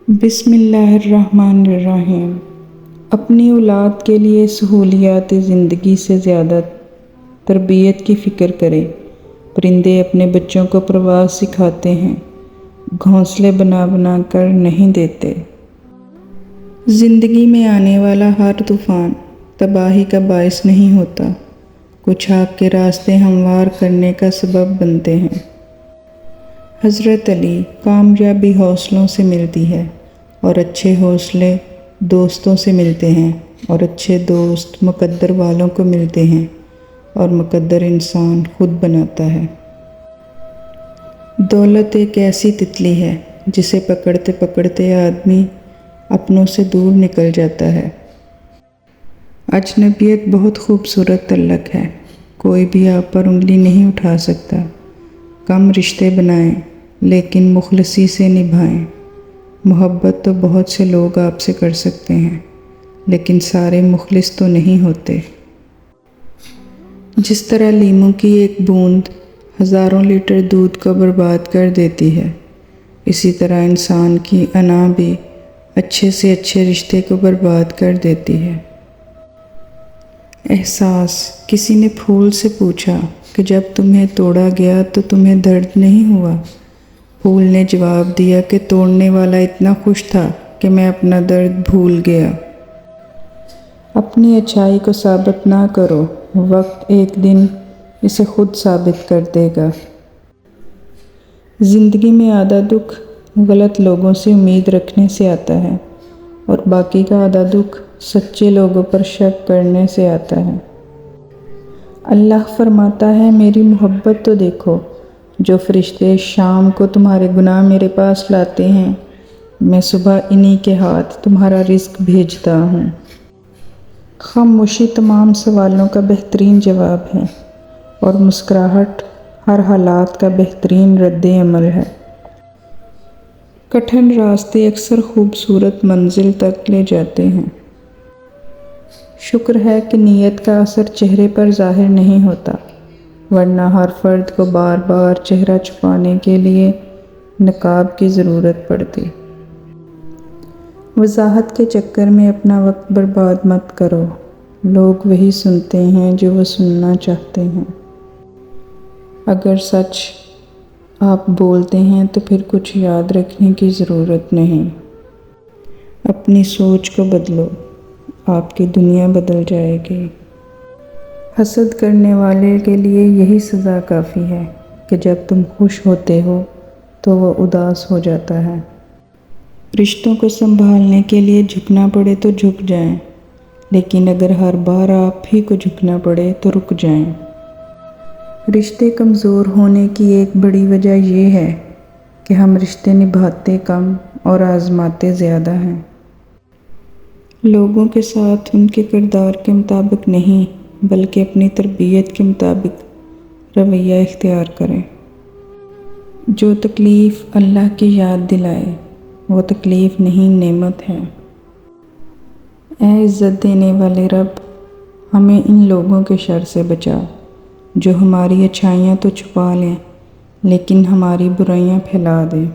بسم اللہ الرحمن الرحیم۔ اپنی اولاد کے لیے سہولیات زندگی سے زیادہ تربیت کی فکر کریں۔ پرندے اپنے بچوں کو پرواز سکھاتے ہیں، گھونسلے بنا بنا کر نہیں دیتے۔ زندگی میں آنے والا ہر طوفان تباہی کا باعث نہیں ہوتا، کچھ آپ کے راستے ہموار کرنے کا سبب بنتے ہیں۔ حضرت علی: کامیابی حوصلوں سے ملتی ہے اور اچھے حوصلے دوستوں سے ملتے ہیں، اور اچھے دوست مقدر والوں کو ملتے ہیں، اور مقدر انسان خود بناتا ہے۔ دولت ایک ایسی تتلی ہے جسے پکڑتے پکڑتے آدمی اپنوں سے دور نکل جاتا ہے۔ اجنبیت بہت خوبصورت تعلق ہے، کوئی بھی آپ پر انگلی نہیں اٹھا سکتا۔ کم رشتے بنائیں لیکن مخلصی سے نبھائیں۔ محبت تو بہت سے لوگ آپ سے کر سکتے ہیں، لیکن سارے مخلص تو نہیں ہوتے۔ جس طرح لیموں کی ایک بوند ہزاروں لیٹر دودھ کو برباد کر دیتی ہے، اسی طرح انسان کی انا بھی اچھے سے اچھے رشتے کو برباد کر دیتی ہے۔ احساس: کسی نے پھول سے پوچھا کہ جب تمہیں توڑا گیا تو تمہیں درد نہیں ہوا؟ پھول نے جواب دیا کہ توڑنے والا اتنا خوش تھا کہ میں اپنا درد بھول گیا۔ اپنی اچھائی کو ثابت نہ کرو، وقت ایک دن اسے خود ثابت کر دے گا۔ زندگی میں آدھا دکھ غلط لوگوں سے امید رکھنے سے آتا ہے، اور باقی کا آدھا دکھ سچے لوگوں پر شک کرنے سے آتا ہے۔ اللہ فرماتا ہے، میری محبت تو دیکھو، جو فرشتے شام کو تمہارے گناہ میرے پاس لاتے ہیں، میں صبح انہی کے ہاتھ تمہارا رزق بھیجتا ہوں۔ خاموشی تمام سوالوں کا بہترین جواب ہے، اور مسکراہٹ ہر حالات کا بہترین رد عمل ہے۔ کٹھن راستے اکثر خوبصورت منزل تک لے جاتے ہیں۔ شکر ہے کہ نیت کا اثر چہرے پر ظاہر نہیں ہوتا، ورنہ ہر فرد کو بار بار چہرہ چھپانے کے لیے نقاب کی ضرورت پڑتی۔ وضاحت کے چکر میں اپنا وقت برباد مت کرو، لوگ وہی سنتے ہیں جو وہ سننا چاہتے ہیں۔ اگر سچ آپ بولتے ہیں تو پھر کچھ یاد رکھنے کی ضرورت نہیں۔ اپنی سوچ کو بدلو، آپ کی دنیا بدل جائے گی۔ حسد کرنے والے کے لیے یہی سزا کافی ہے کہ جب تم خوش ہوتے ہو تو وہ اداس ہو جاتا ہے۔ رشتوں کو سنبھالنے کے لیے جھکنا پڑے تو جھک جائیں، لیکن اگر ہر بار آپ ہی کو جھکنا پڑے تو رک جائیں۔ رشتے کمزور ہونے کی ایک بڑی وجہ یہ ہے کہ ہم رشتے نبھاتے کم اور آزماتے زیادہ ہیں۔ لوگوں کے ساتھ ان کے کردار کے مطابق نہیں بلکہ اپنی تربیت کے مطابق رویہ اختیار کریں۔ جو تکلیف اللہ کی یاد دلائے وہ تکلیف نہیں، نعمت ہے۔ اے عزت دینے والے رب، ہمیں ان لوگوں کے شر سے بچا جو ہماری اچھائیاں تو چھپا لیں لیکن ہماری برائیاں پھیلا دیں۔